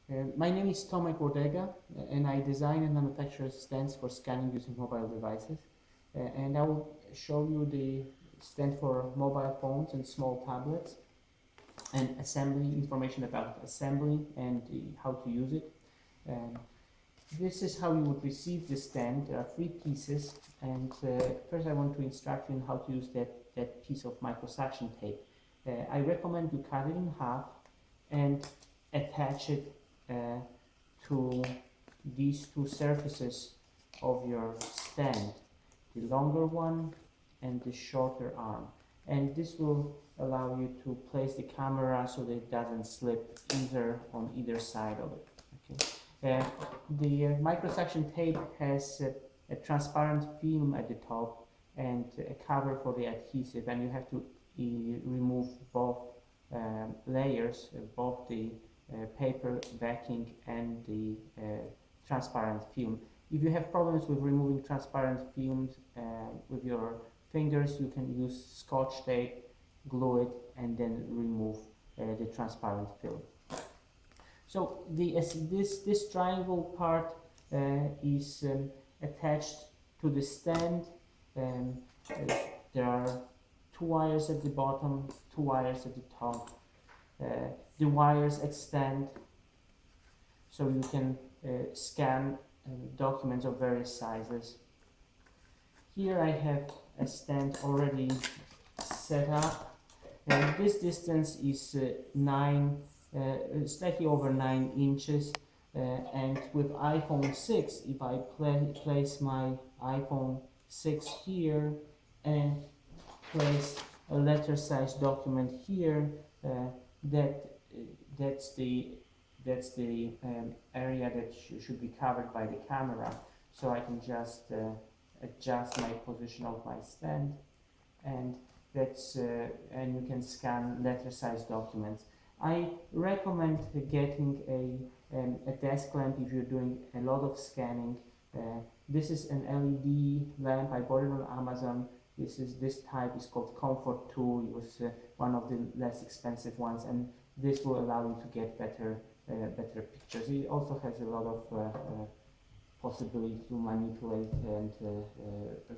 My name is Tomek Wodega, and I design and manufacture stands for scanning using mobile devices. And I will show you the stand for mobile phones and small tablets, and assembly information about assembly and how to use it. This is how you would receive the stand. There are 3 pieces, and first I want to instruct you on how to use that piece of microsuction tape. I recommend you cut it in half and attach it to these 2 surfaces of your stand, the longer one and the shorter arm. And this will allow you to place the camera so that it doesn't slip either on either side of it. Okay. The microsuction tape has a transparent film at the top and a cover for the adhesive, and you have to remove both layers, both the paper backing and the transparent film. If you have problems with removing transparent films with your fingers, you can use Scotch tape, glue it, and then remove the transparent film. So this triangle part is attached to the stand. There are 2 wires at the bottom, 2 wires at the top. The wires extend so you can scan documents of various sizes. Here I have a stand already set up, and this distance is slightly over 9 inches, and with iPhone 6, if I place my iPhone 6 here and place a letter size document here, that's the area that should be covered by the camera. So I can just adjust my position of my stand, and and you can scan letter size documents. I recommend getting a desk lamp if you're doing a lot of scanning. This is an LED lamp. I bought it on Amazon. This type is called Comfort 2. It was one of the less expensive ones, and this will allow you to get better pictures. It also has a lot of possibility to manipulate and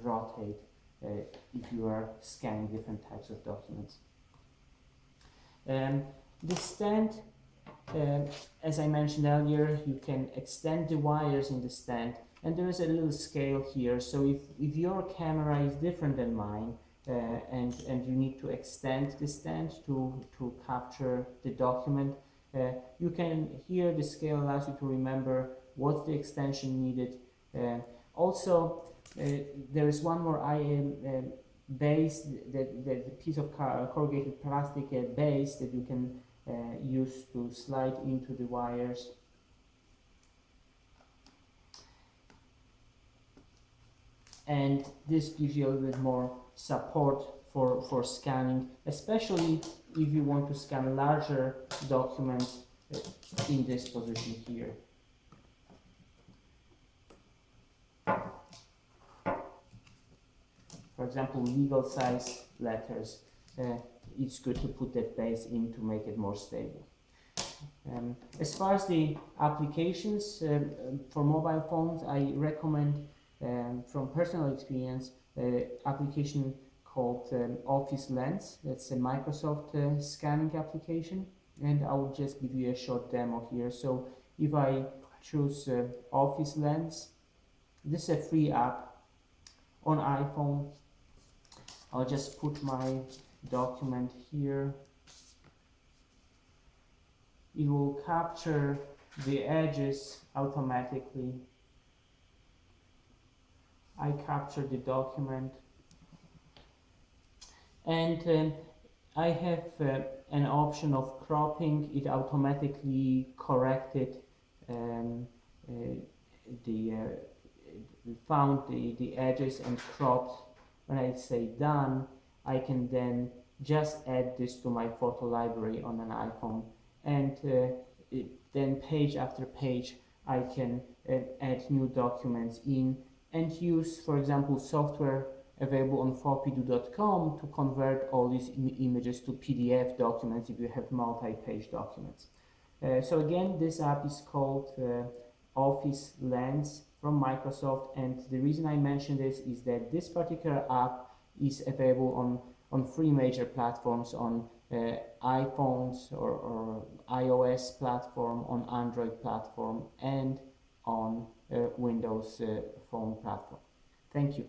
rotate if you are scanning different types of documents. The stand, as I mentioned earlier, you can extend the wires in the stand, and there is a little scale here. So if your camera is different than mine, and you need to extend the stand to capture the document, you can, here the scale allows you to remember what's the extension needed. Also, there is one more base, the piece of corrugated plastic base that you can use to slide into the wires. And this gives you a little bit more support for scanning, especially if you want to scan larger documents in this position here. For example, legal size letters, it's good to put that base in to make it more stable. As far as the applications for mobile phones, I recommend, from personal experience, application called Office Lens. That's a Microsoft scanning application, and I will just give you a short demo here. So if I choose Office Lens, this is a free app on iPhone. I'll just put my document here. It will capture the edges automatically. I capture the document, and I have an option of cropping. It automatically corrected found the edges and cropped. When I say done, I can then just add this to my photo library on an iPhone, and then page after page I can add new documents in and use, for example, software available on fopidu.com to convert all these images to PDF documents if you have multi-page documents. So again, this app is called Office Lens from Microsoft, and the reason I mention this is that this particular app is available on three major platforms, on iPhones or iOS platform, on Android platform, and on Windows phone platform. Thank you.